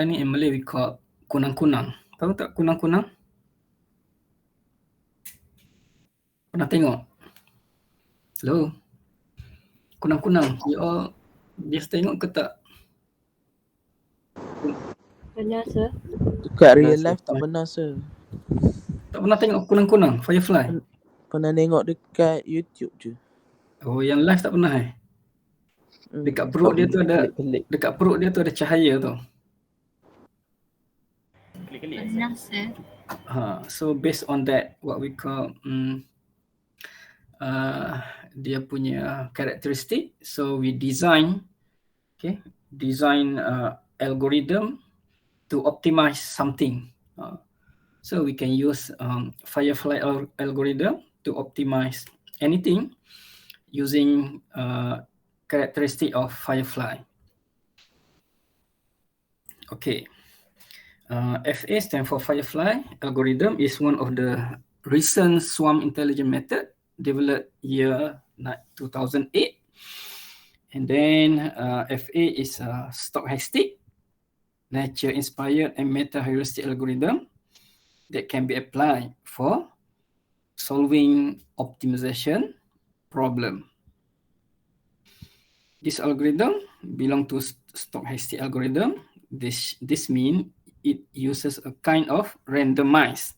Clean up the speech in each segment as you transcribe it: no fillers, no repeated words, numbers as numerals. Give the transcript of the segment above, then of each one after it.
Ni in Malay we call kunang-kunang. Tahu tak kunang-kunang? Pernah tengok? Hello? Kunang-kunang. You all biasa tengok ke tak? Pernah, sir. Dekat real life tak pernah, sir. Tak pernah tengok kunang-kunang, firefly? Pernah tengok dekat YouTube je. Oh, yang live tak pernah Dekat perut dia tu ada pelik-pelik. dekat perut dia tu ada cahaya tu. Pernah, sir. So based on that, what we call dia punya karakteristik, so we design algorithm to optimize something. So we can use Firefly algorithm to optimize anything using characteristic of Firefly. Okay. FA stands for Firefly algorithm, is one of the recent swarm intelligence method developed year 2008. And then FA is a stochastic, nature-inspired and meta-heuristic algorithm that can be applied for solving optimization problem. This algorithm belong to stochastic algorithm. This means it uses a kind of randomized,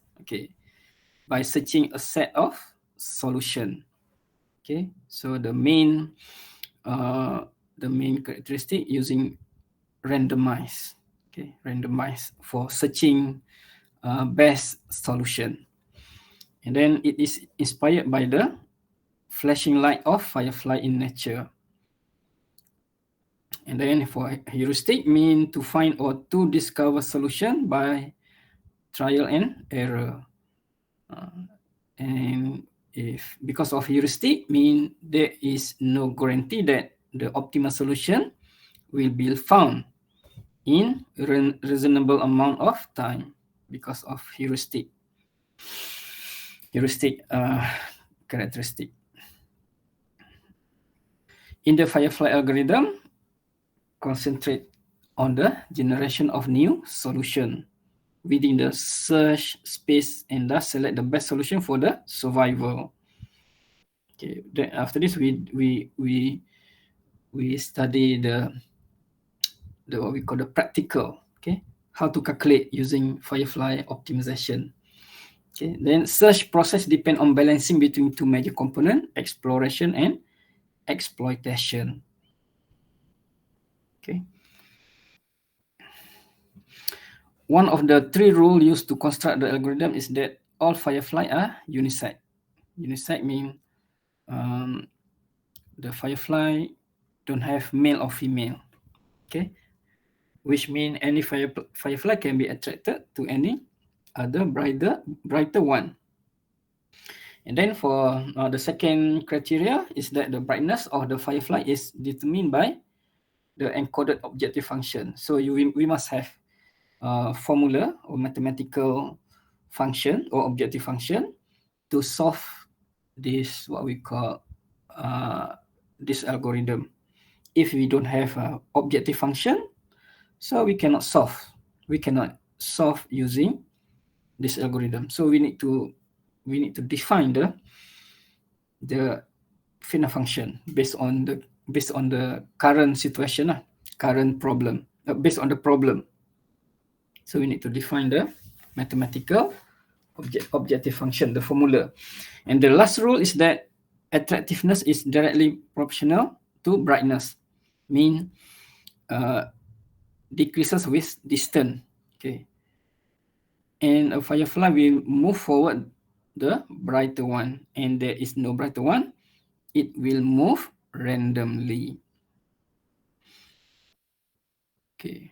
by searching a set of solution. So the main characteristic using randomized, randomized for searching best solution. And then it is inspired by the flashing light of firefly in nature. And then for heuristic mean to find or to discover solution by trial and error. And if because of heuristic mean there is no guarantee that the optimal solution will be found in reasonable amount of time because of heuristic characteristic. In the Firefly algorithm, concentrate on the generation of new solution within the search space and thus select the best solution for the survival. Okay, then after this we study the what we call the practical, how to calculate using Firefly optimization. Okay, then search process depend on balancing between two major components, exploration and exploitation. Okay. One of the three rules used to construct the algorithm is that all Firefly are unisex. Unisex means the Firefly don't have male or female. Okay, which means any Firefly can be attracted to any other brighter one. And then for the second criteria is that the brightness of the Firefly is determined by the encoded objective function. So we must have formula or mathematical function or objective function to solve this, what we call this algorithm. If we don't have an objective function, so we cannot solve. We cannot solve using this algorithm. So we need to define the finite function based on the current situation, current problem, based on the problem. So we need to define the mathematical objective function, the formula. And the last rule is that attractiveness is directly proportional to brightness, mean decreases with distance. Okay. And a firefly will move forward the brighter one, and there is no brighter one, it will move randomly. Okay.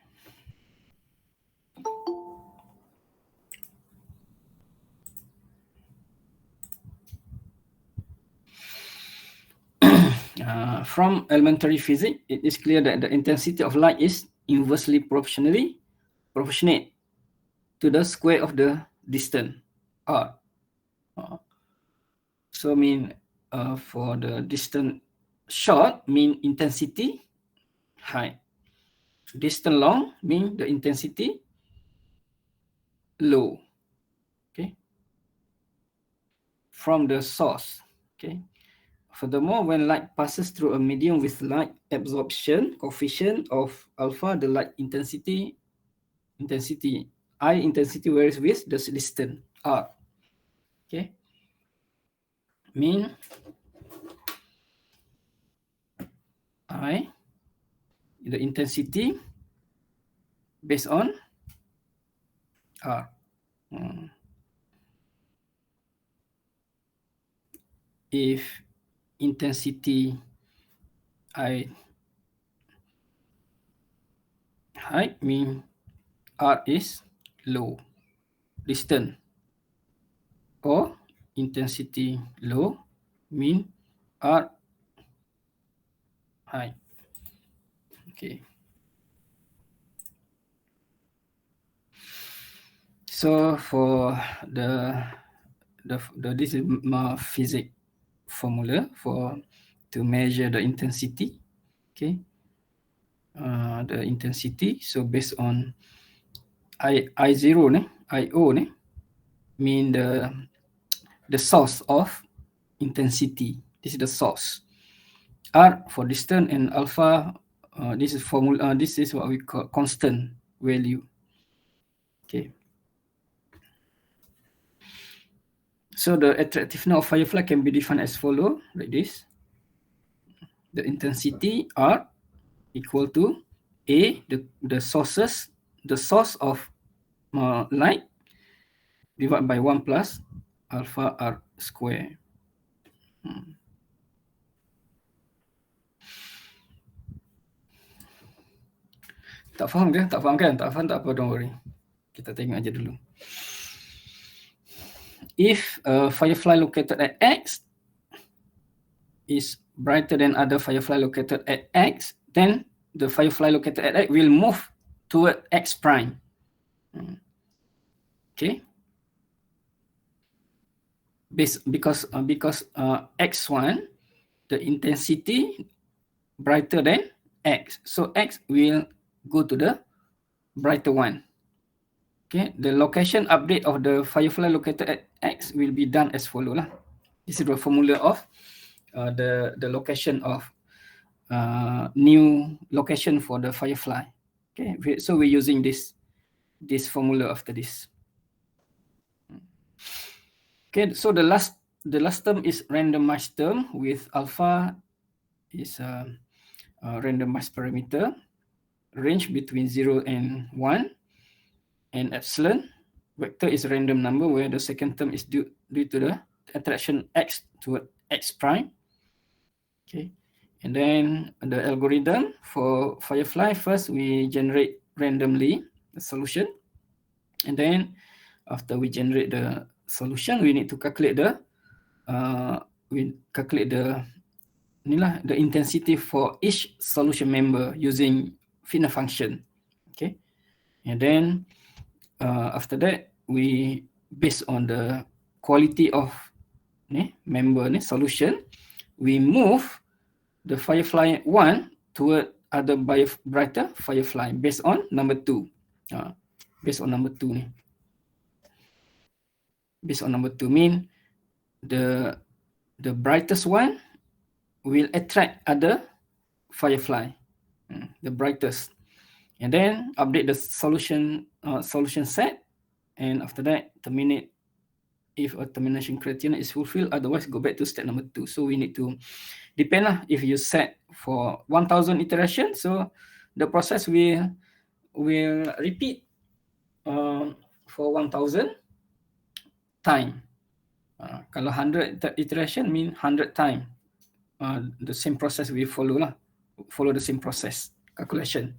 From elementary physics, it is clear that the intensity of light is inversely proportionate to the square of the distance, r. So mean for the distance short mean intensity high. Distance long means the intensity low. Okay. From the source. Okay. Furthermore, when light passes through a medium with light absorption coefficient of alpha, the light intensity I intensity varies with the distance R. Okay. Mean I, the intensity based on R. If intensity I high, mean R is low, distant, or intensity low, mean R high. Okay. So for the this is my physics formula for to measure the intensity. Okay. The intensity. So based on I0 IO mean the source of intensity. This is the source. R for distance and alpha. This is formula. This is what we call constant value. Okay. So the attractiveness of firefly can be defined as follow, like this. The intensity R equal to A, the source of light divided by 1 plus alpha R square. Tak faham ke? Tak faham kan? Tak faham tak apa, don't worry. Kita tengok aja dulu. If a firefly located at X is brighter than other firefly located at X, then the firefly located at X will move toward X prime. Okay. Because X1, the intensity brighter than X. So X will go to the brighter one. Okay, the location update of the firefly located at X will be done as follow lah. This is the formula of the location of new location for the firefly. Okay, so we're using this formula after this. Okay, so the last term is randomized term with alpha is a randomized parameter, range between 0 and 1, and epsilon vector is a random number where the second term is due to the attraction X to X prime. Okay, and then the algorithm for firefly, first we generate randomly the solution, and then after we generate the solution, we need to calculate the the intensity for each solution member using finite function. Okay, and then after that we based on the quality of member solution, we move the firefly 1 toward other brighter firefly based on number 2. Based on number 2 based on number 2 mean the brightest one will attract other firefly, the brightest, and then update the solution set, and after that terminate if a termination criterion is fulfilled, otherwise go back to step number 2. So we need to depend lah. If you set for 1000 iterations, so the process will repeat for 1000 time. Kalau 100 iteration mean 100 time. The same process we follow the same process calculation,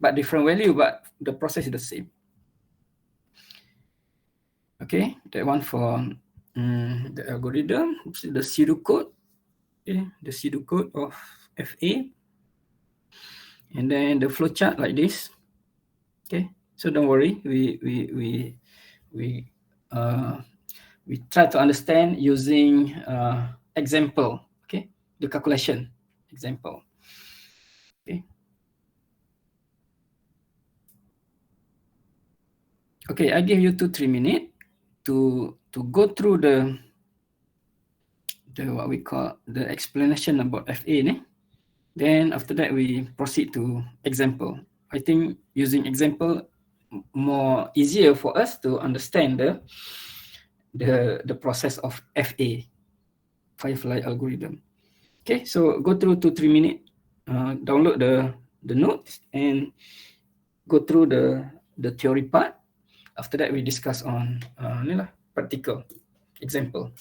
but different value, but the process is the same. Okay, that one for the algorithm, the pseudocode. Okay, the pseudocode of FA, and then the flowchart like this. Okay, so don't worry, we try to understand using example. Okay, the calculation example. Okay, Okay, I give you 2-3 minutes to go through the what we call the explanation about FA ni. Then after that we proceed to example. I think using example more easier for us to understand the process of FA, Firefly algorithm. Okay, so go through 2-3 minutes, download the notes and go through the theory part. After that we discuss on practical example.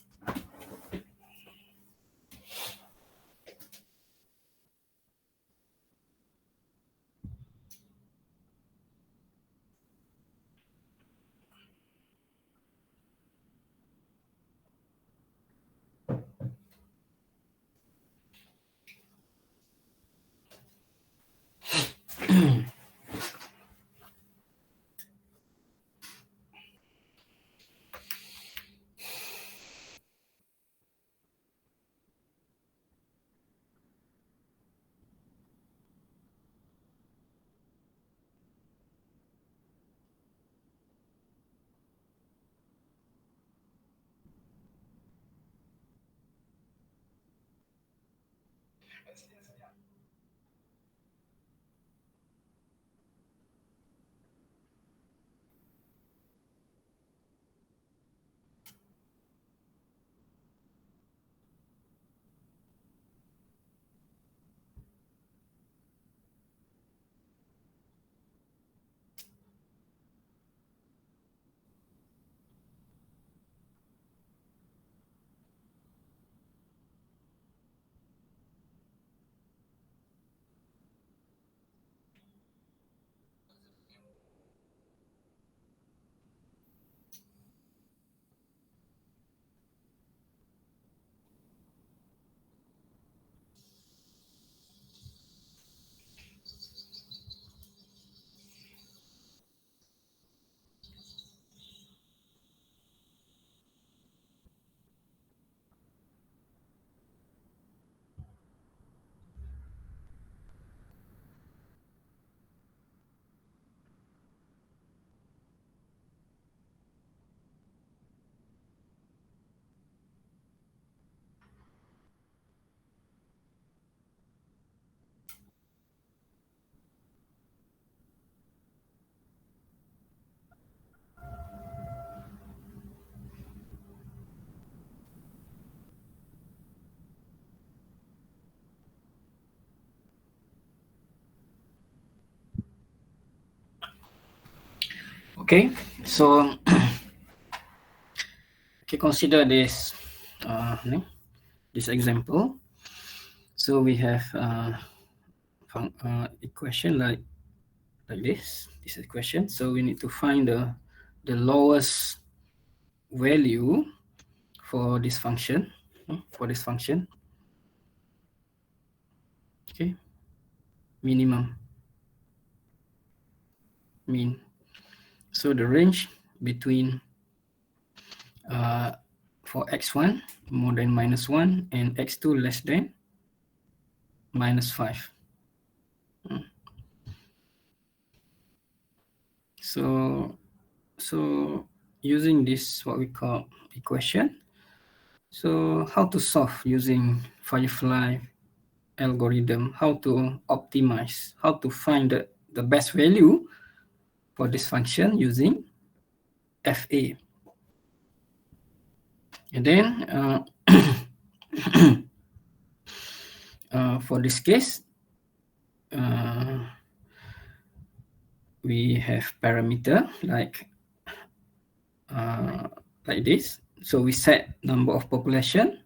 Okay, so okay, consider this this example. So we have equation like this. This equation. So we need to find the lowest value for this function. Okay, minimum, mean. So the range between for x1 more than -1 and x2 less than -5. So using this what we call equation. So how to solve using Firefly algorithm? How to optimize? How to find the best value for this function using FA? And then for this case, we have parameter like this. So we set number of population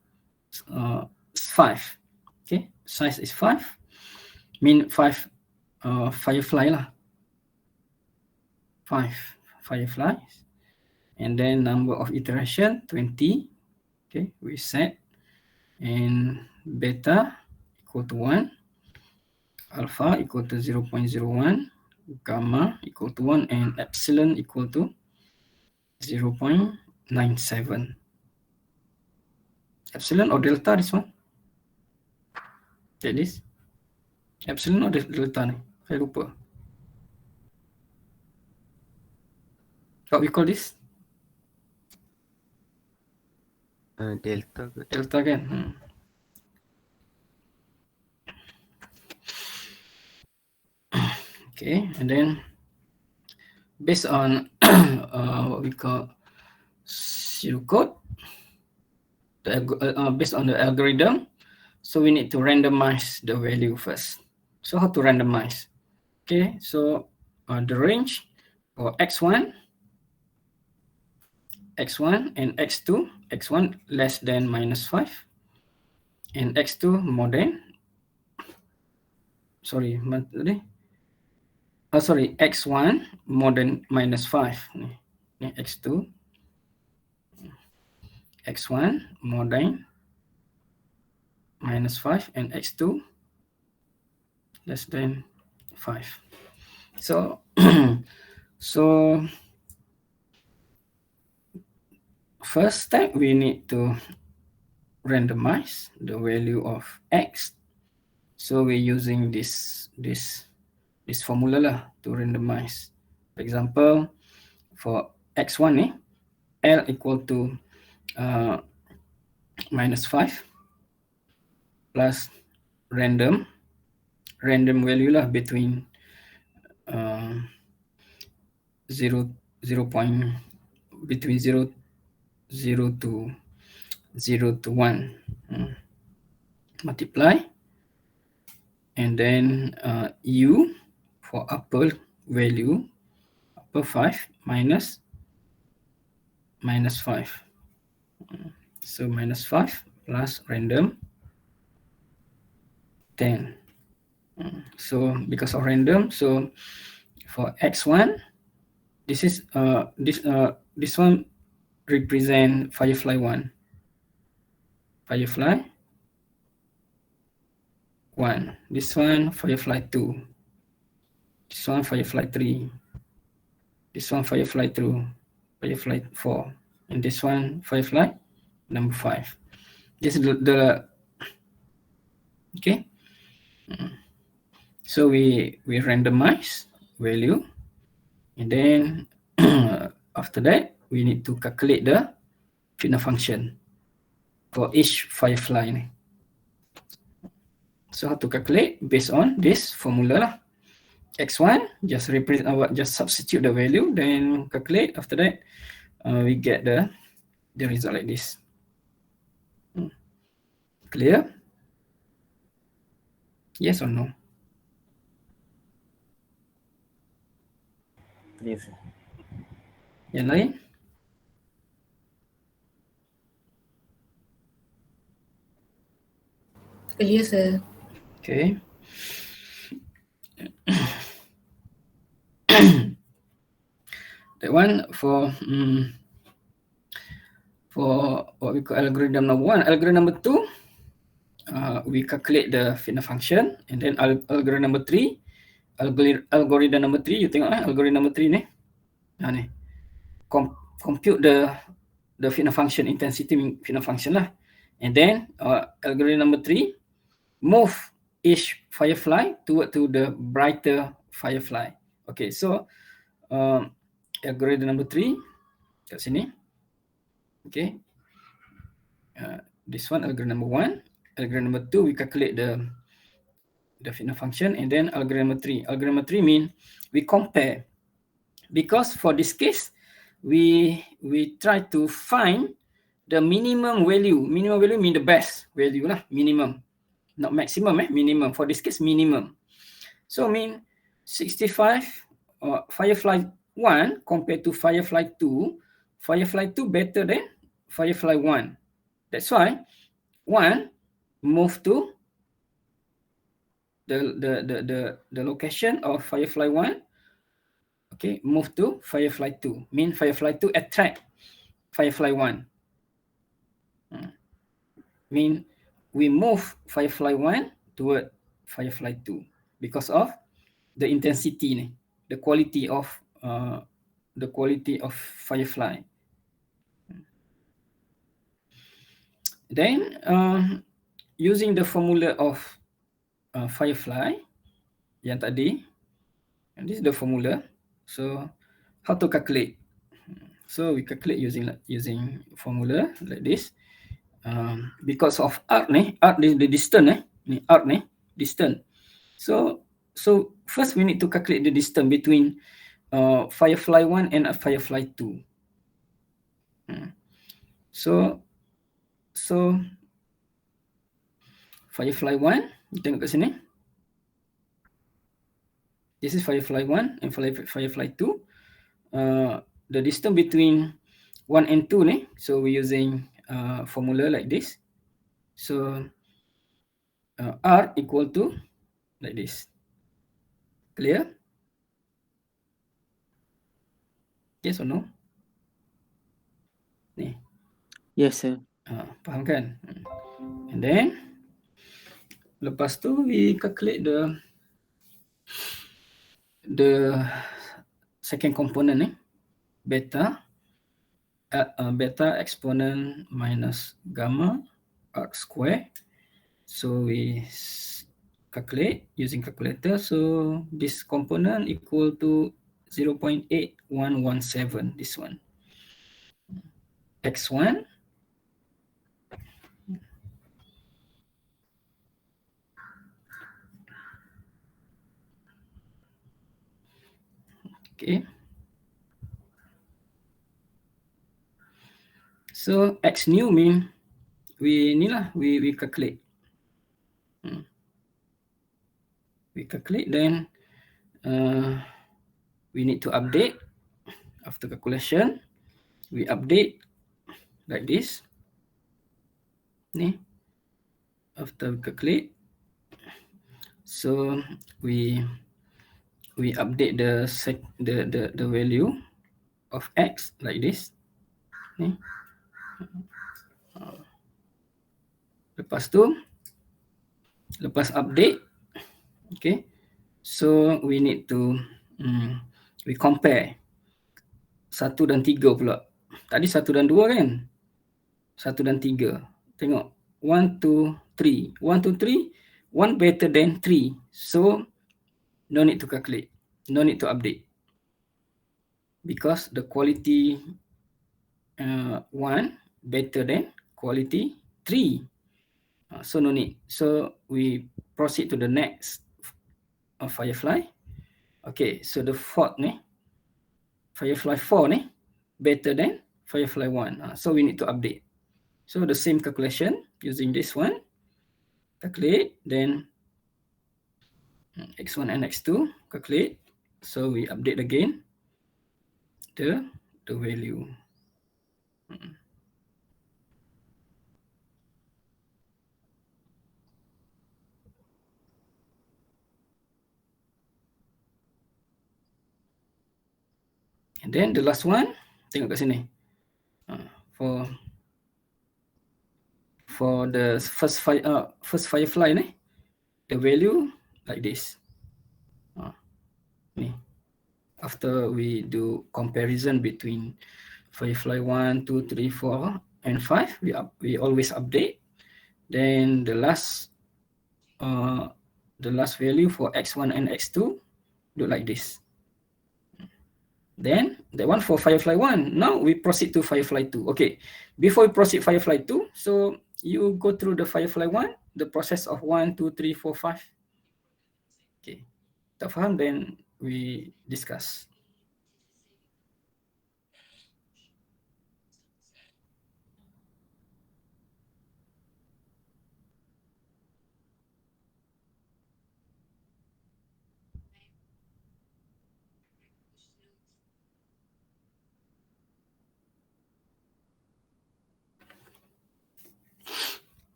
5. Okay, size is 5. Mean 5 firefly lah. 5 fireflies. And then number of iteration 20. Okay, we set. And beta equal to 1. Alpha equal to 0.01. Gamma equal to 1. And epsilon equal to 0.97. Epsilon or delta this one? That is? Epsilon or delta ni? Saya lupa. What we call this? Delta ke? Delta kan? Okay, and then based on what we call pseudocode, based on the algorithm, so we need to randomize the value first. So how to randomize? Okay, so the range for x1 and x2, x1 less than -5 and x2 more than, sorry, x1 more than -5. X2, x1 more than -5 and x2 less than 5. So so first step we need to randomize the value of x. So we're using this formula lah to randomize. For example, for x1 L equal to -5 plus random value lah between 0 between 0 to 1 multiply, and then u for upper value, upper 5 minus -5. So -5 plus random 10. So because of random, so for x1, this is this one represent Firefly 1. Firefly 1. This one Firefly 2. This one Firefly 3. This one Firefly 2. Firefly 4. And this one Firefly number 5. This is the okay. So we randomize value, and then after that we need to calculate the fitness function for each Firefly. So how to calculate? Based on this formula lah. X1 just substitute the value, then calculate. After that we get the result like this. Clear? Yes or no? Yes. Yang lain? Clear, sir. Okay. That one for what we call algorithm number 1. Algorithm number 2, we calculate the fitness function, and then algorithm number 3, algorithm number 3, you tengok algorithm number 3 ni. Ni. Compute the fitness function, intensity fitness function lah. And then algorithm number 3, move each Firefly to the brighter Firefly. Okay, so algorithm number 3 kat sini. Okay. This one algorithm number 1. Algorithm number 2, we calculate the fitness function, and then algorithm number 3. Algorithm number 3 mean we compare, because for this case we try to find the minimum value. Minimum value mean the best value lah, minimum, not maximum, minimum. For this case, minimum. So mean 65 Firefly 1 compared to Firefly 2. Firefly 2 better than Firefly 1. That's why 1 move to the location of Firefly 1. Okay, move to Firefly 2. Mean Firefly 2 attract Firefly 1. Mean we move Firefly 1 toward Firefly 2 because of the intensity, the quality of Firefly. Then using the formula of Firefly yang tadi, and this is the formula. So how to calculate? So we calculate using formula like this. Because of arc the distance ni arc ni distance. So first we need to calculate the distance between Firefly 1 and Firefly 2. So Firefly 1, tengok kat sini. This is Firefly 1 and Firefly 2. The distance between 1 and 2 ni, so we're using formula like this. So R equal to like this. Clear? Yes or no? Ni. Yes, sir. Faham kan? And then lepas tu we calculate the second component ni, beta exponent minus gamma arc square. So we calculate using calculator. So this component equal to 0.8117. This one. X1 okay. So X new mean we calculate. We calculate, then we need to update after calculation. We update like this. Ni after calculate, so we update the value of X like this. Ni. Lepas update, okay, so we need to we compare 1 dan 3 pula. Tadi 1 dan 2 kan? 1 dan 3. Tengok 1, 2, 3. 1, 2, 3, 1 better than 3. So no need to calculate, no need to update, because the quality 1 better than quality 3. So no need. So we proceed to the next Firefly. Okay, so the fourth ni, Firefly 4 ni, better than Firefly 1. So we need to update. So the same calculation using this one, calculate, then X1 and X2, calculate. So we update again the value. And then the last one, tengok kat sini. For the first Firefly ni, the value like this. Ni. After we do comparison between Firefly 1, 2, 3, 4, and 5, we always update. Then the last value for X1 and X2 look like this. Then that one for Firefly 1. Now we proceed to Firefly 2. Okay, before we proceed Firefly 2, so you go through the Firefly 1, the process of 1, 2, 3, 4, 5. Okay, tak faham, then we discuss.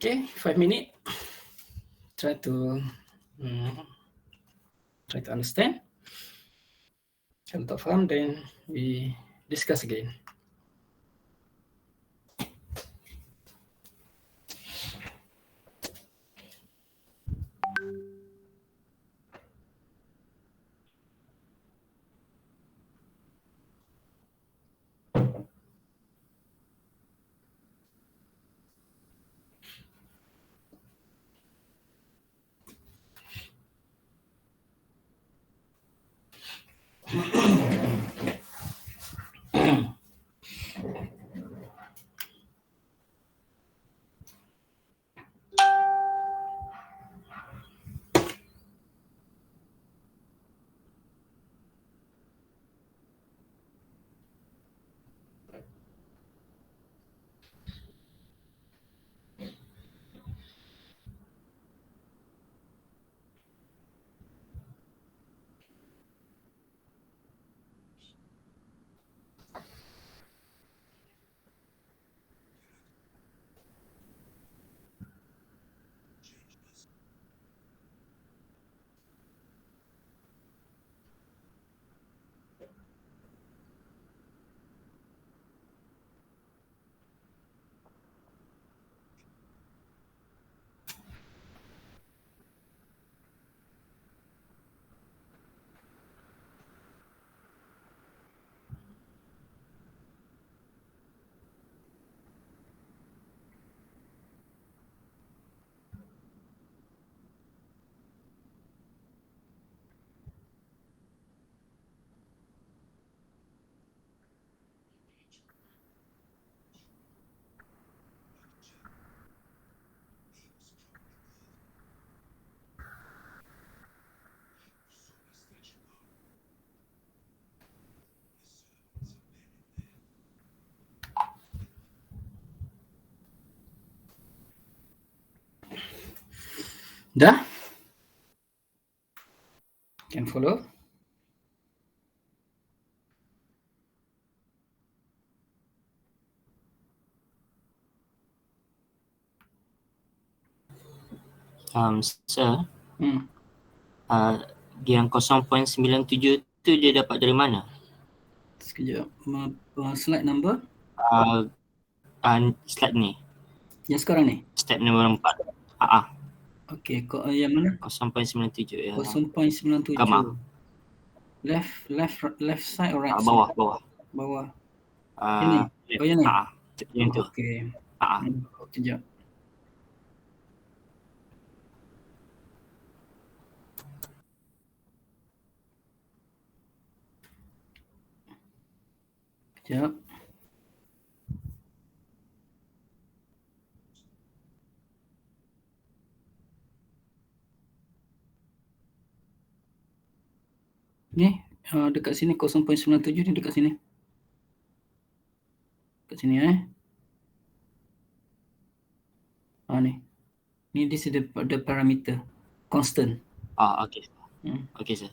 Okay, 5 minutes. Try to understand. Kalau tak faham, then we discuss again. Dah? Can follow? Sir, Hmm. yang 0.97 tu dia dapat dari mana? Sekejap. Slide number? Slide ni, Yang sekarang ni? step nombor 4. Okay, yang mana? 0.97 ya. 0.97. Gambar. Left side or right side? Bawah. Bawah. Ini? Left. Oh, yang ni? Yang tu. Okay. Sekejap. Sekejap. Ni, dekat sini 0.97 ni dekat sini. Dekat sini ni. Ni this is the parameter. Constant. Okay. Okay, sir.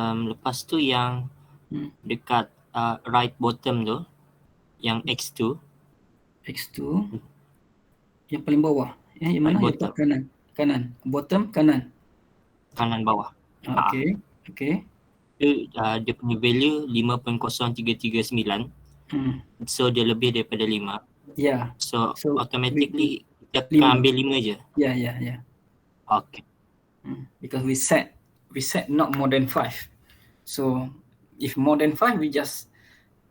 Lepas tu yang dekat right bottom tu, yang X2. X2. Yang paling bawah. Yang mana? Right Yang kanan. Bottom kanan. Kanan bawah. Okay. Dia punya value 5.0339. So dia lebih daripada 5. Yeah. So automatically kita 5. akan ambil 5 je. Yeah. Okay. Because we set not more than 5. So if more than 5, we just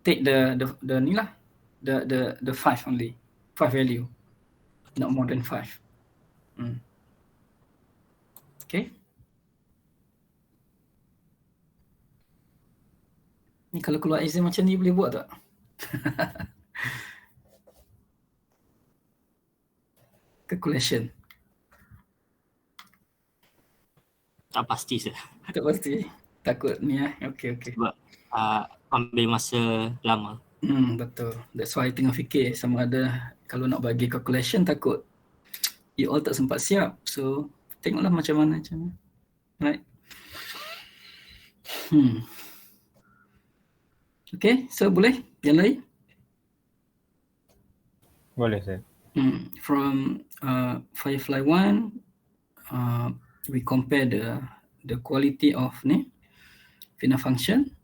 take the ni lah, the 5 only, 5 value, not more than 5. Okay. Ni kalau keluar exam macam ni boleh buat tak? Calculation. Tak pasti sir. Tak pasti. Takut ni Okay. Sebab ambil masa lama. Betul. That's why tengah fikir sama ada kalau nak bagi calculation takut you all tak sempat siap. So tengoklah macam mana. Right. Okay, so boleh yang lain? Boleh, sir. From Firefly 1, we compare the quality of FINA function.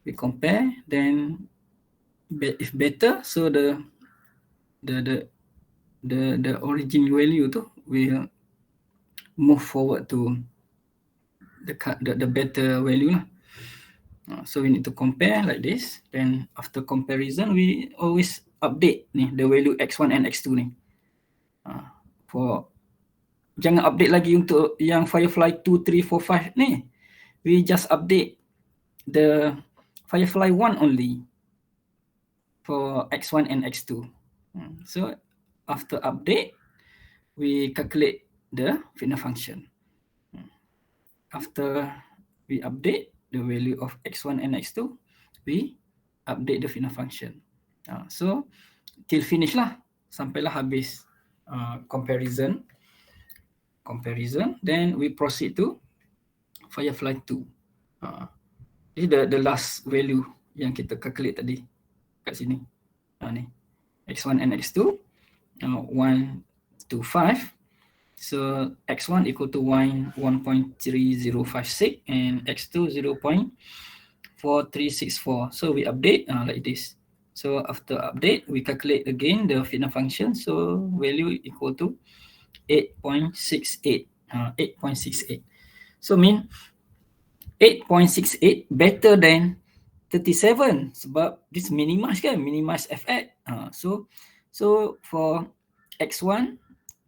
We compare, then if better, so the origin value tu will move forward to the better value lah. So we need to compare like this. Then after comparison, we always update the value x1 and x2 ni. Jangan update lagi untuk yang Firefly 2, 3, 4, 5 ni. We just update the Firefly 1 only for x1 and x2. So after update, we calculate the FINA function. After we update the value of x1 and x2, we update the FINA function. So till finish lah, sampailah habis comparison. Then we proceed to Firefly 2. This is the last value yang kita calculate tadi kat sini. Ni x1 and x2, 1 to 5. So x1 equal to 1.3056 and x2 0.4364. So we update like this. So after update, we calculate again the FINA function. So value equal to 8.68. 8.68. So mean 8.68 better than 37 sebab this minimize kan, minimize fx. So for x1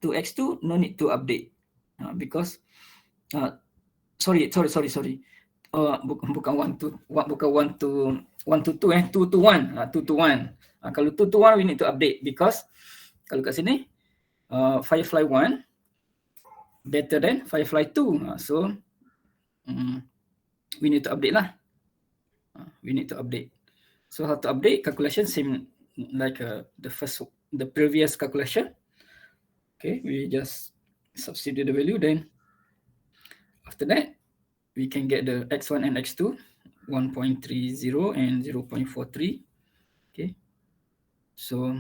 to x2, no need to update because sorry. Bukan 1 to 2 2 to 1. 2 to 1. Kalau 2 to 1 we need to update because kalau kat sini Firefly 1 better than Firefly 2. So we need to update lah. We need to update. So how to update? Calculation same like the previous calculation. Okay, we just substitute the value, then after that we can get the x1 and x2, 1.30 and 0.43. Okay, so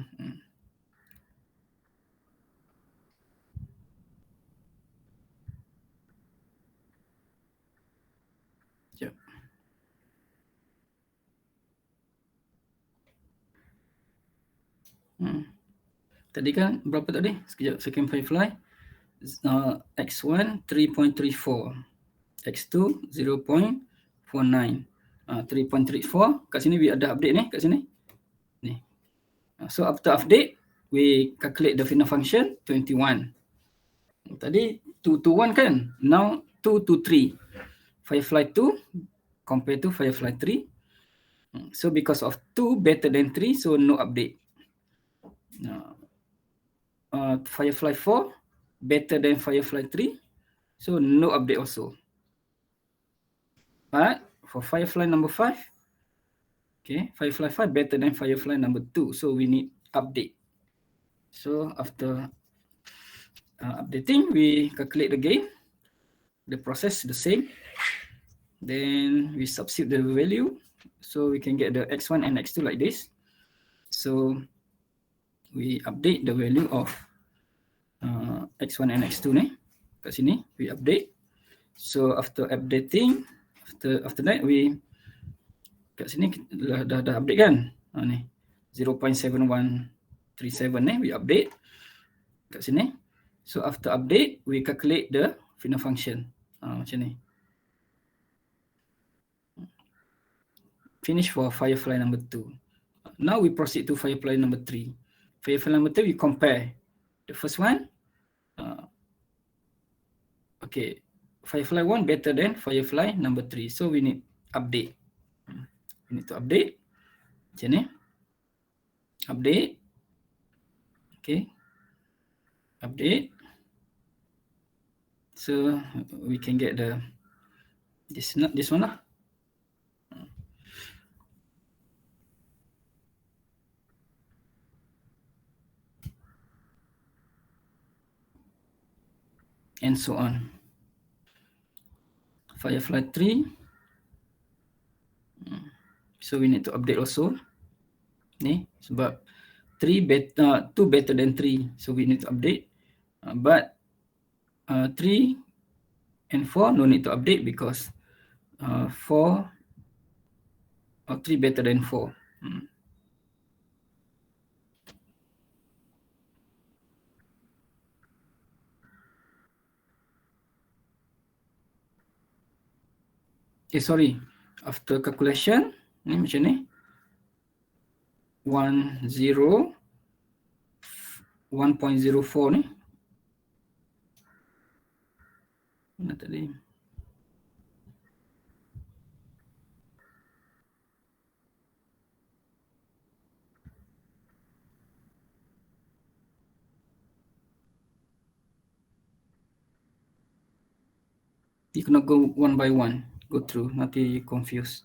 yep. Tadi kan berapa tadi? Sekejap, second Firefly. X1 3.34, X2 0.49, 3.34. Kat sini we ada update ni, kat sini. Ni. So after update, we calculate the FINA function 21. Tadi 2 to 1 kan? Now 2 to 3. Firefly 2 compared to Firefly 3. So because of 2 better than 3, so no update. Firefly 4 better than Firefly 3, so no update also. But for Firefly number 5, okay, Firefly 5 better than Firefly number 2, so we need update. So after updating, we calculate again. The process the same. Then we substitute the value, so we can get the x1 and x2 like this. So we update the value of x1 and x2 ni. Kat sini we update. So after updating, after that we kat sini dah update kan. Ni 0.7137 ni we update kat sini. So after update, we calculate the FINA function. Macam ni. Finish for Firefly number 2. Now we proceed to Firefly number 3. Firefly number 3, we compare. The first one, okay, Firefly 1 better than Firefly number 3. So we need update. We need to update. Macam ni. Update. Okay. Update. So we can get this one lah. And so on. Firefly 3, So we need to update also. Ni sebab 2 better than 3. So we need to update. But 3 and 4 no need to update because 4 or 3 better than 4. Sorry. After calculation, ni macam ni. 1.04 ni. Mana tadi? You cannot go one by one, go through, nanti you confuse.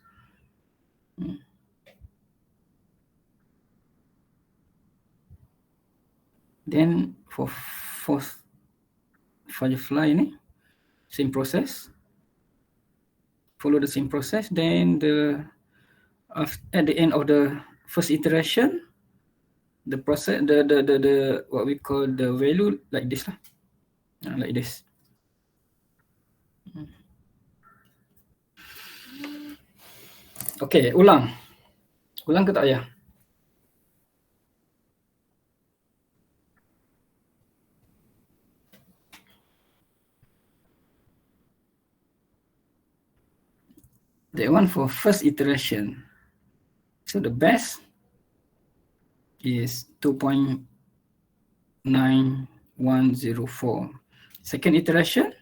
Then for fourth Firefly ni, same process. Follow the same process. Then at the end of the first iteration, the process, the what we call the value like this lah, like this. Okay, ulang ke tak payah? That one for first iteration. So the best is 2.9104. Second iteration,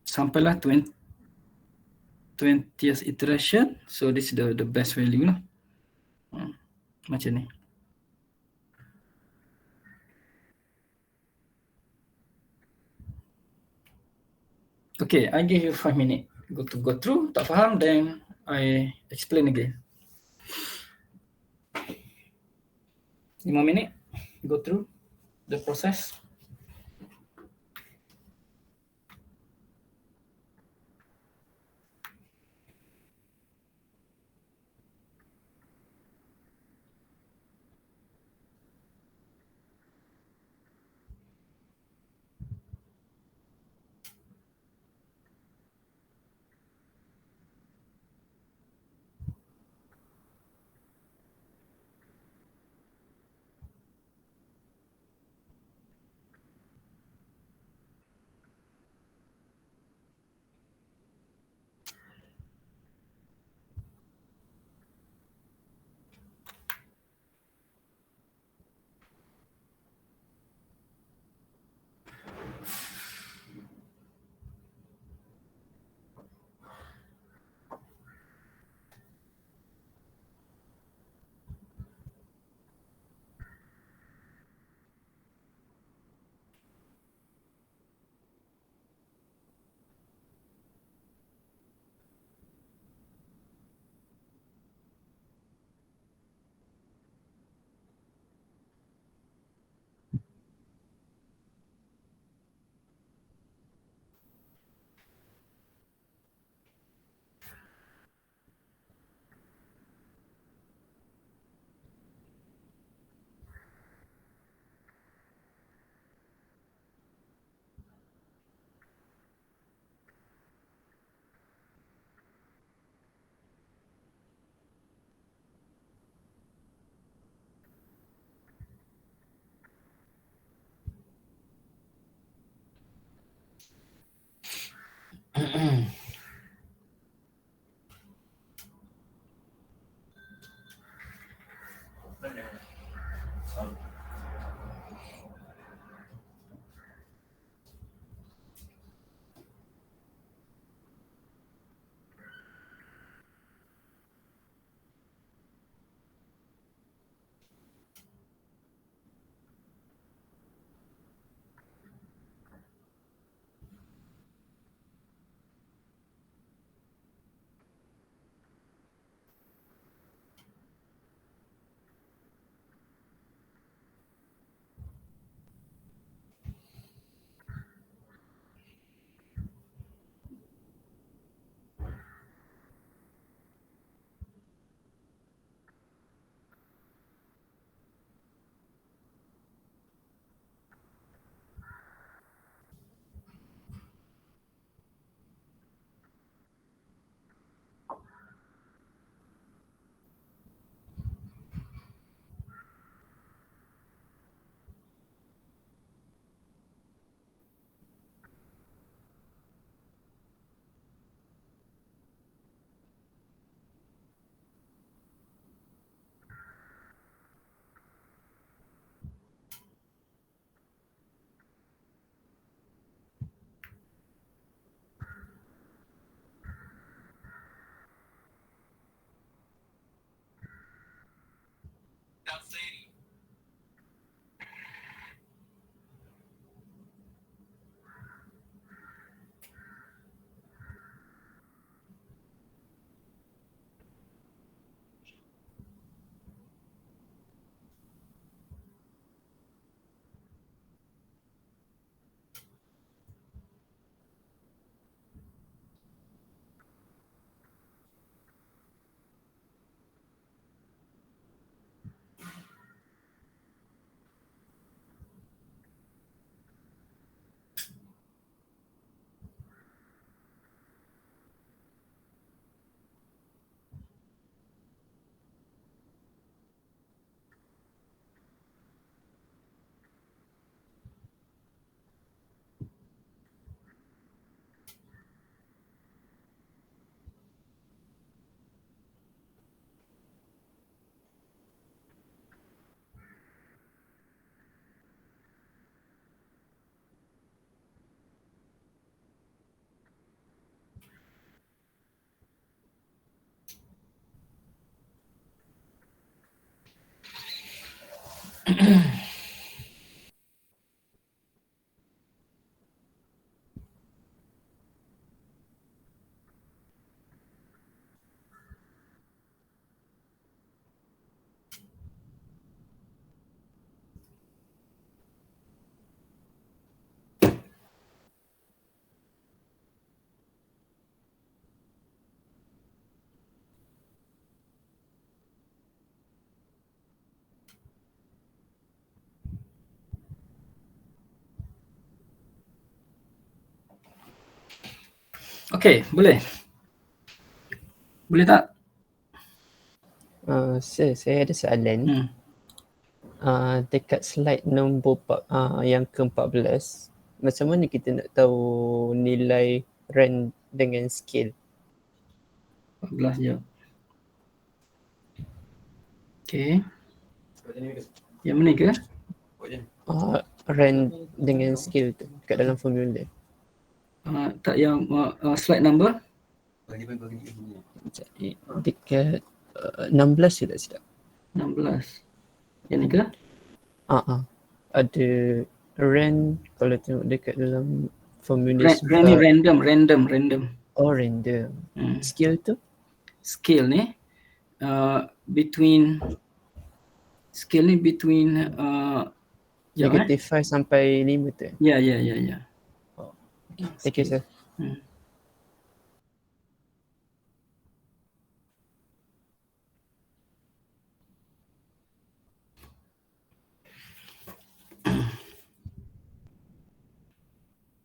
sampailah 20th iteration. So this is the best value lah. Macam ni. Okay, I give you 5 minutes. Go through. Tak faham, then I explain again. 5 minit. Go through the process. Okay, boleh? Boleh tak? Saya ada soalan. Dekat slide nombor yang ke-14, macam mana kita nak tahu nilai rand dengan scale? 14 je. Okay. Yang mana ke? Rand dengan scale tu kat dalam formula. Tak yang slide number? Dekat 16 je tak silap. 16. Yang ni ke? Ada rand kalau tengok dekat dalam formula. Rand ni random. Oh, random. Scale tu? Scale ni between negative 5 sampai 5 tu. Ya. Thank you, sir.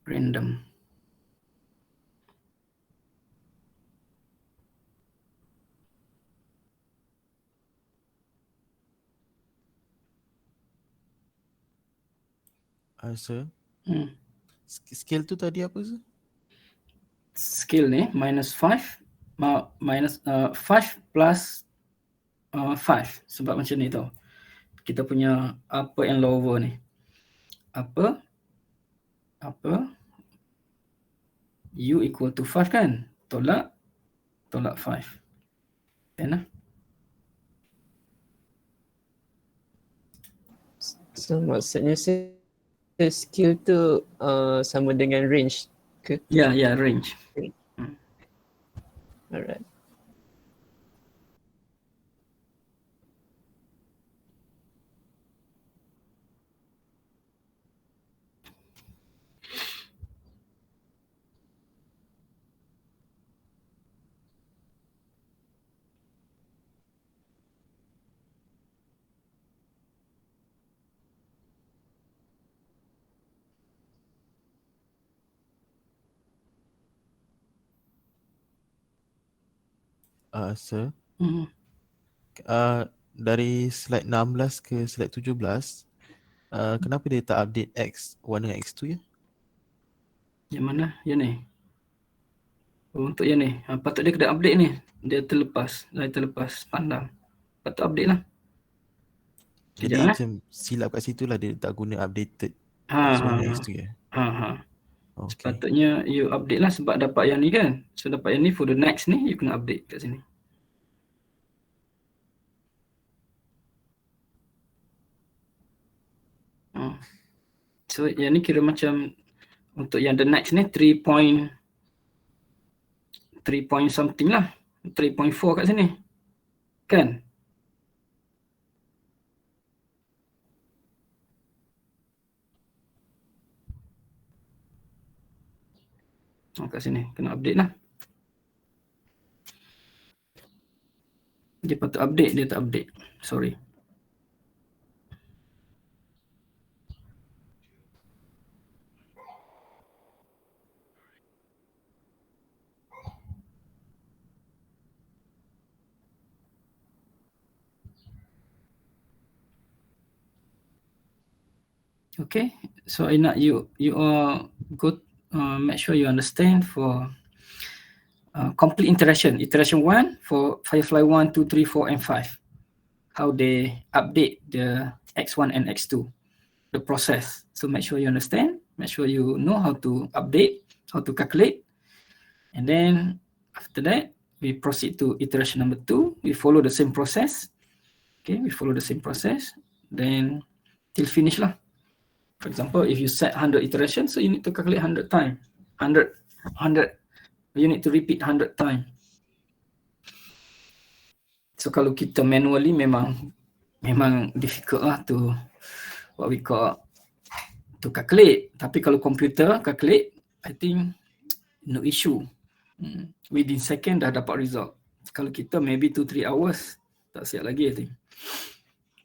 Random. Sir. Scale tu tadi apa sir? Scale ni minus 5 plus 5. Sebab macam ni tau. Kita punya upper and lower ni. Upper U equal to 5 kan? Tolak 5. Kan lah? So maksudnya skill tu sama dengan range ke? Ya, range. Alright. Sir. Dari slide 16 ke slide 17, kenapa dia tak update X1 dengan X2 ya? Yang mana? Yang ni? Untuk yang ni. Patut dia kena update ni. Dia terlepas pandang. Patut update lah. Jadi macam silap kat situ lah dia tak guna updated X1 dengan X2 ya? Okay. Sepatutnya you update lah sebab dapat yang ni kan. So dapat yang ni for the next ni you kena update kat sini. So yang ni kira macam untuk yang the next ni 3 point something lah. 3.4 kat sini. Kan? Kat sini kena update lah. Dia patut update, dia tak update. Sorry. Okay, so I nak you all go make sure you understand for complete iteration 1 for Firefly 1, 2, 3, 4 and 5. How they update the X1 and X2, the process. So make sure you understand, make sure you know how to update, how to calculate. And then after that, we proceed to iteration number 2. We follow the same process. Okay, we follow the same process. Then till finish lah. For example, if you set 100 iterations, so you need to calculate 100 times. 100. You need to repeat 100 times. So kalau kita manually memang difficult lah to what we call to calculate. Tapi kalau komputer calculate, I think no issue. Within second dah dapat result. Kalau kita maybe 2-3 hours tak siap lagi, I think.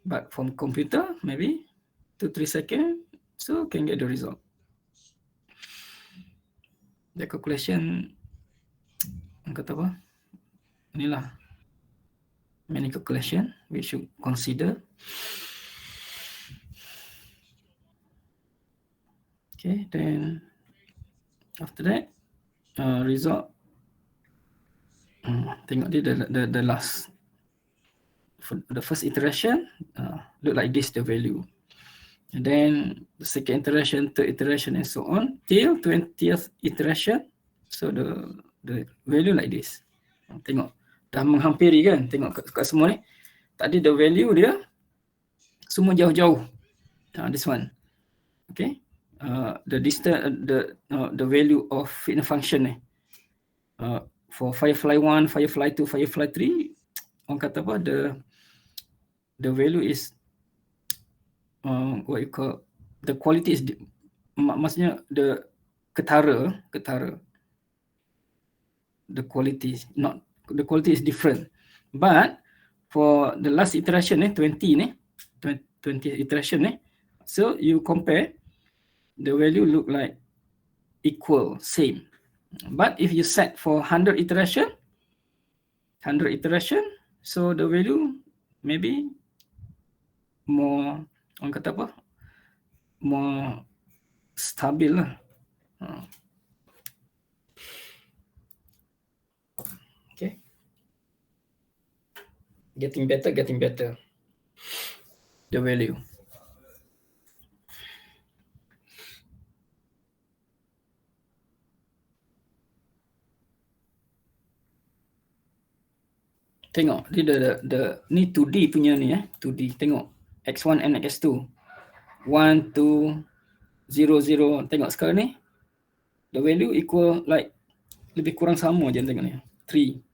But from computer maybe 2-3 seconds, so can get the result. The calculation, kata apa? Inilah many calculation we should consider. Okay, then after that, result. Tengok dia the last, for the first iteration, look like this, the value. And then the second iteration, third iteration, and so on till 20th iteration. So the value like this. Tengok dah menghampiri kan, tengok kat semua ni. Tadi the value dia semua jauh-jauh. This one. Okay. The distance, the value of fitness function ni. For Firefly 1, Firefly 2, Firefly 3, orang kata apa, the value is what you call, the quality is, maksudnya the ketara, the quality is different. But for the last iteration 20 iteration so you compare, the value look like equal, same. But if you set for 100 iteration, so the value maybe more, orang kata apa, more stabil lah. Okay. Getting better. The value. Tengok, dia ni 2D punya ni 2D. Tengok, X1 and X2. 1, 2, 0, 0. Tengok sekarang ni, the value equal like, lebih kurang sama je tengok ni. 3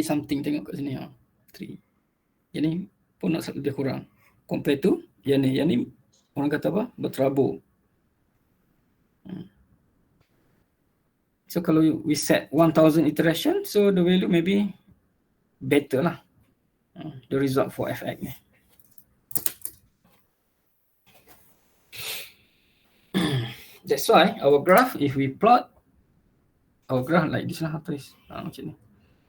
something, tengok kat sini 3. Yang ni pun nak lebih kurang. Compare to yang ni orang kata apa? Berterabur. So kalau we set 1000 iteration, so the value maybe better lah. The result for FX ni. That's why our graph, if we plot our graph like this lah, macam ni.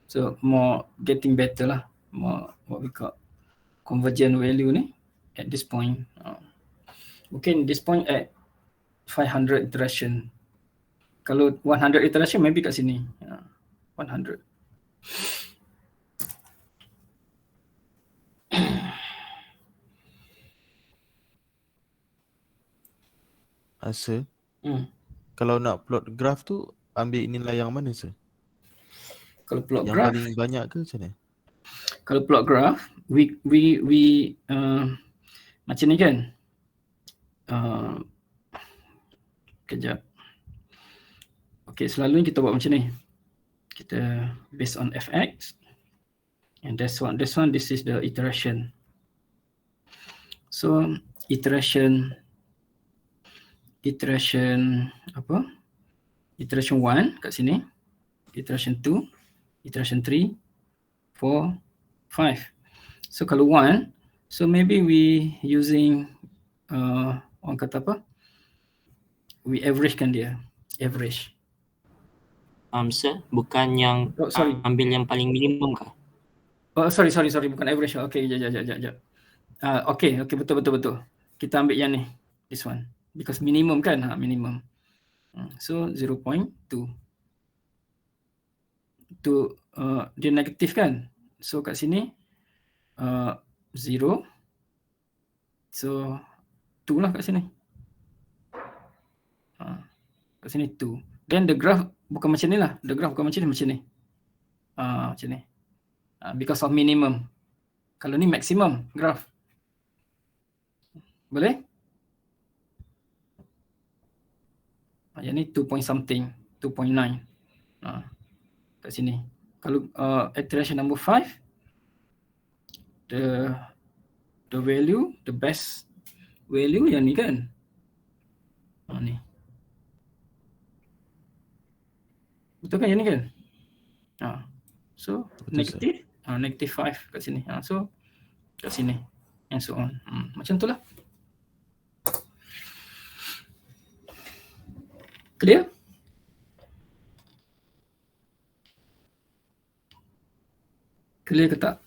So more getting better lah, more what we call convergent value ni at this point. Mungkin this point at 500 iteration. Kalau 100 iteration maybe kat sini. 100. Sir, kalau nak plot graph tu ambil nilai yang mana, sir? Kalau plot yang graph, paling banyak ke macam mana? Kalau plot graph, we macam ni kan. Kejap. Okay, selalunya kita buat macam ni. Kita based on fx, and this one, this is the iteration. So iteration apa? Iteration 1 kat sini, iteration 2, iteration 3, 4, 5. So kalau 1, so maybe we using orang kata apa? We average kan dia, average. Sir, bukan yang ambil yang paling minimum kah? Oh, sorry, bukan average. Okay, jap. Okay, betul. Kita ambil yang ni, this one. Because minimum kan, minimum. So 0.2. Dia negatif kan. So kat sini 0. So 2 lah kat sini. Kat sini 2. Then the graph bukan macam ni lah. The graph bukan macam ni. Macam ni. Because of minimum. Kalau ni maximum graph. Boleh? Yang ni 2 point something, 2.9. Kat sini. Kalau iteration number 5, the value, the best value yang ni kan. Ni. Betul kan yang ni kan? So Betul, negative 5 kat sini. So kat sini and so on. Macam tu lah. Clear? Clear ke tak?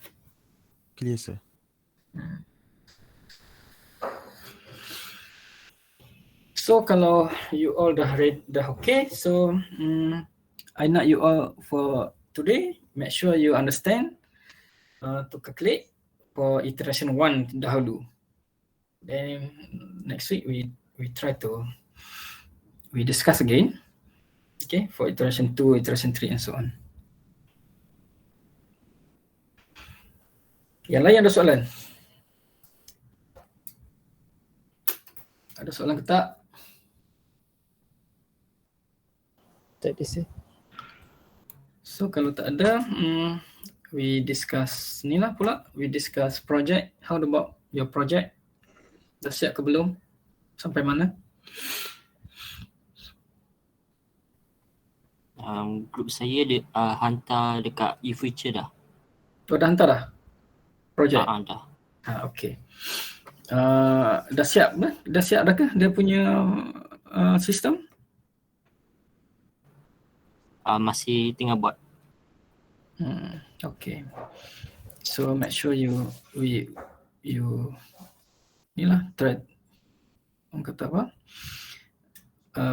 Clear sir. So kalau you all dah okay, so I nak you all for today, make sure you understand to calculate for iteration 1 dahulu. Then next week we try to discuss again. Okay, for iteration 2, iteration 3 and so on. Yang lain ada soalan? Ada soalan ke tak? Tak ada sir. So kalau tak ada, we discuss ni lah pula. We discuss project. How about your project? Dah siap ke belum? Sampai mana? Group saya hantar dekat eFuture dah. Tu dah hantar dah? Project? Dah. Okay. Dah siap dah? Dah siap dah ke dia punya sistem? Masih tengah buat. Okay. So make sure you ni lah try. Orang kata apa?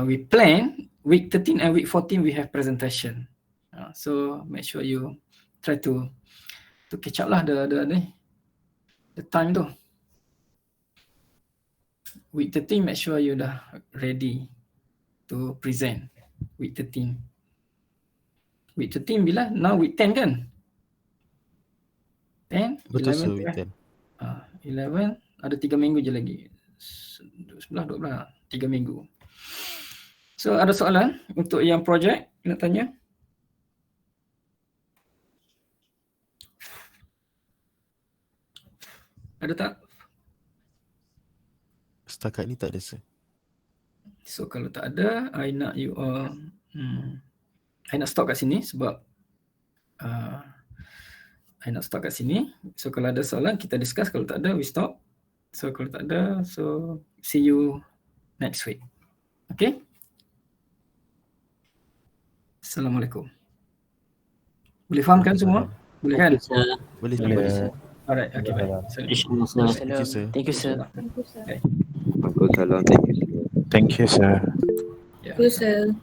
We plan week 13 and week 14 we have presentation. So make sure you try to catch up lah the time tu. Week 13 make sure you dah ready to present. Week 13. Week 13 bila? Now week 10 kan? 10, Betul 11, sir, week 10. 11, ada 3 minggu je lagi. 11, 12, 3 minggu. So ada soalan untuk yang projek nak tanya? Ada tak? Setakat ni tak ada sir. So kalau tak ada, I nak you all I nak stop kat sini sebab I nak stop kat sini. So kalau ada soalan kita discuss, kalau tak ada we stop. So kalau tak ada, so see you next week. Okay? Assalamualaikum. Boleh faham kan semua? Boleh kan? Boleh Boleh. sir. Alright, okay bye. InsyaAllah sir. Thank you sir. Thank you sir. Okay. Waalaikumsalam. Thank you. Thank you, sir. Yeah. Thank you, sir.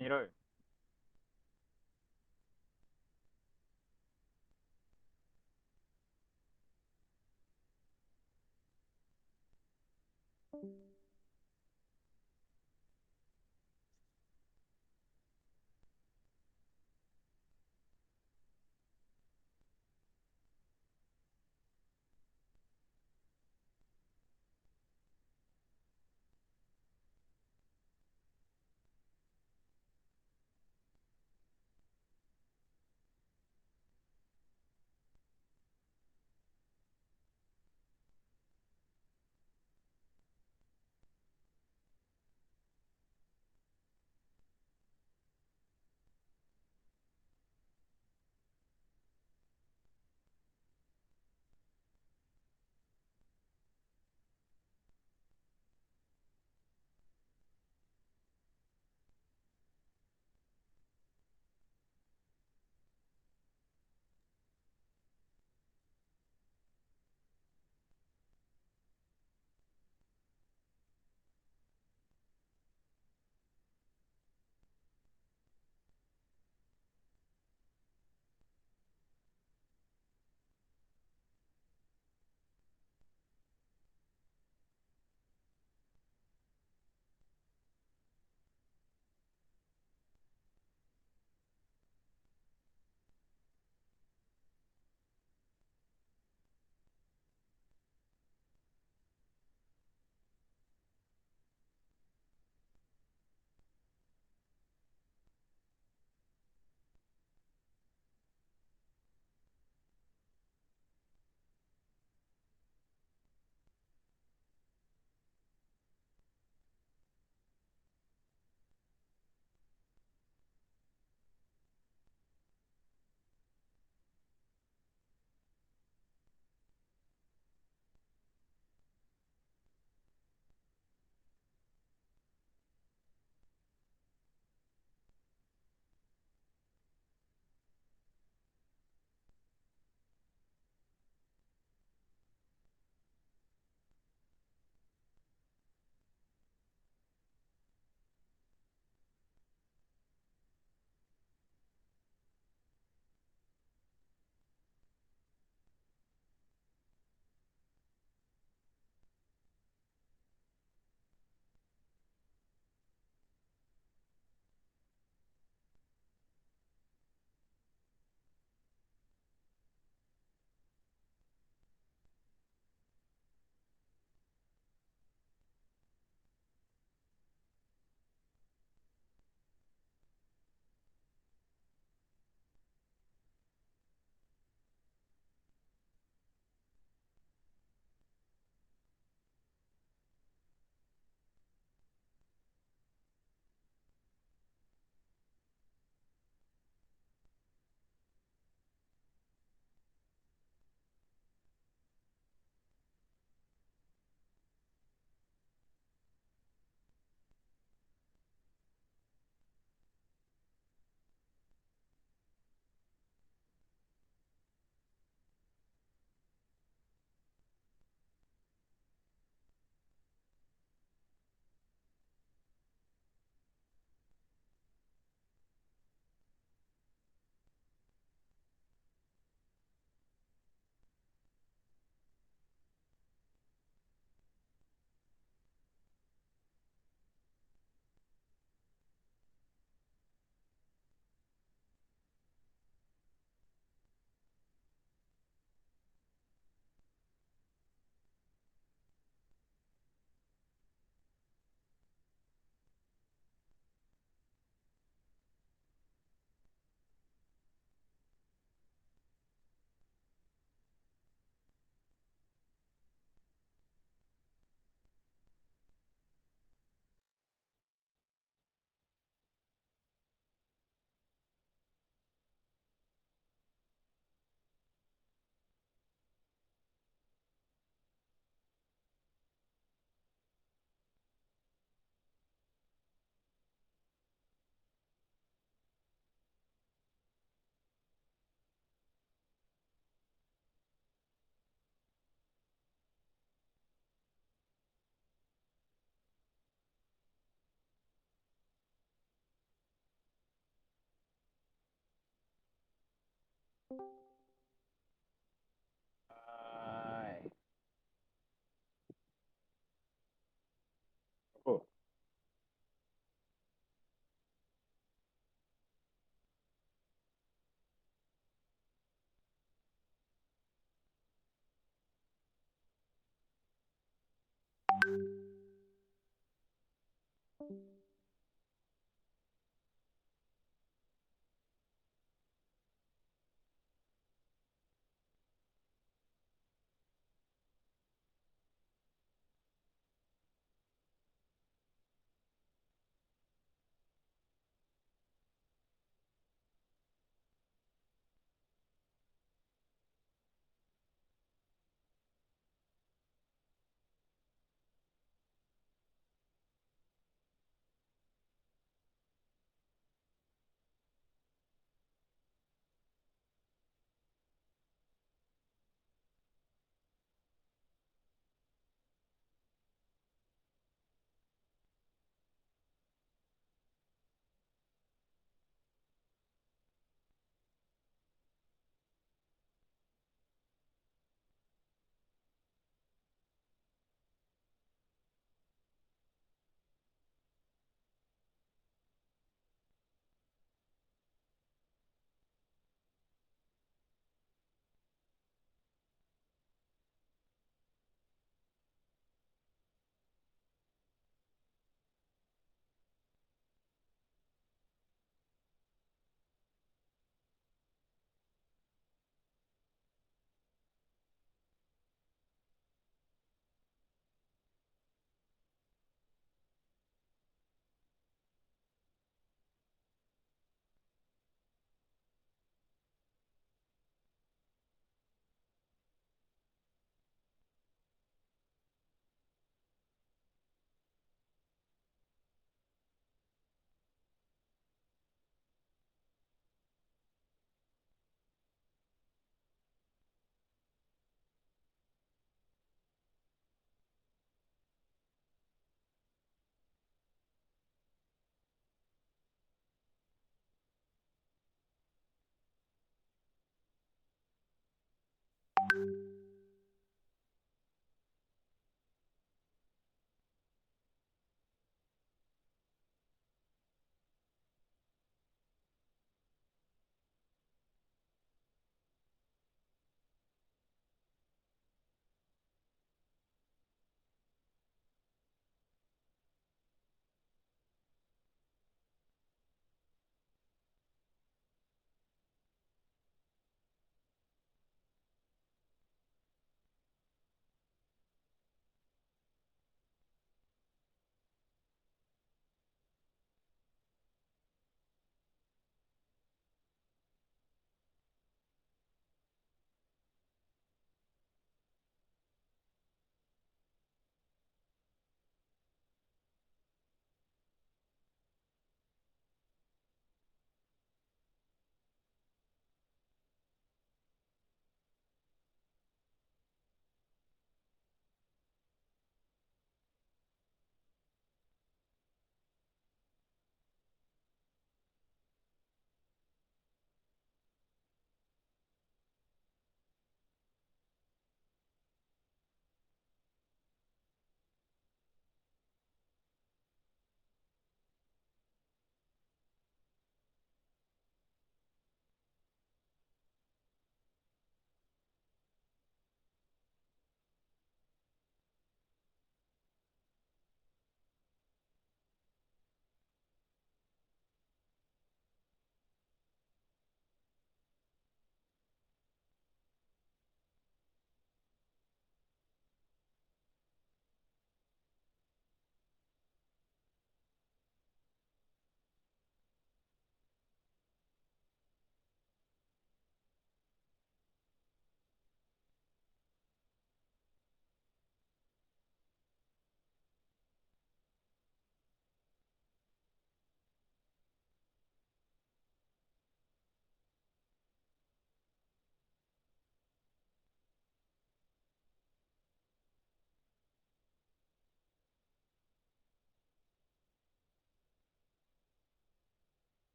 Error.